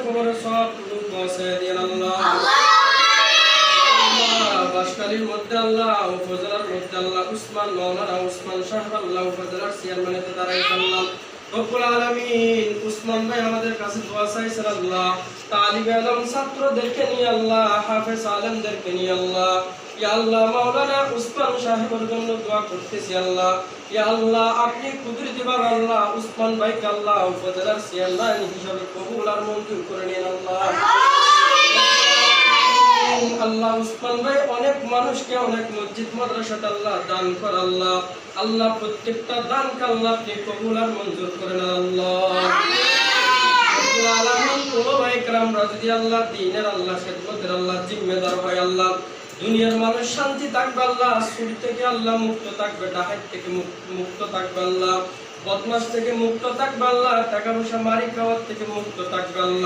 খবর সব পৌঁছে দিন আল্লাহ। বাসকালীর মধ্যে আল্লাহ, উপজেলার মধ্যে আল্লাহ, উসমান মাওলানা উসমান সাহেব আল্লাহ উপজেলার চেয়ারম্যানের দ্বারাই আল্লাহ রব্বুল আলামিন উসমান ভাই আমাদের কাছে দোয়া চাইছেন আল্লাহ, তালিবে আলম ছাত্রদেরকে নিয়ে আল্লাহ, হাফেজ আলেমদেরকে নিয়ে আল্লাহ, ইয়া আল্লাহ মাওলানা উসমান সাহেবের জন্য দোয়া করতেছি আল্লাহ। ইয়া আল্লাহ আপনি কুদরতি ভাবে আল্লাহ উসমান ভাইকে আল্লাহ উপজেলার চেয়ারম্যান হিসাবে কবুল আর মঞ্জুর করে নিন আল্লাহ। আল্লাহ উসমান ভাই অনেক মানুষকে অনেক মসজিদ মাদ্রাসাতে আল্লাহ দান করে আল্লাহ, আল্লাহ প্রত্যেকটা দানকে আল্লাহ আপনি কবুল আর মঞ্জুর করেন আল্লাহ। রব্বুল আলামিন ওলামায়ে কেরামরা যদি আল্লাহ দ্বীনের আল্লাহ খেদমতের আল্লাহ জিম্মেদার হয় আল্লাহ, দুনিয়ার মানুষ শান্তি থাকবে আল্লাহ, সুর থেকে আল্লাহ মুক্ত থাকবে, ডাকাত থেকে মুক্ত থাকবে আল্লাহ, বদমাশ থেকে মুক্ত থাকবে আল্লাহ, টাকা পয়সা মারি খাওয়ার থেকে মুক্ত থাকবে আল্লাহ।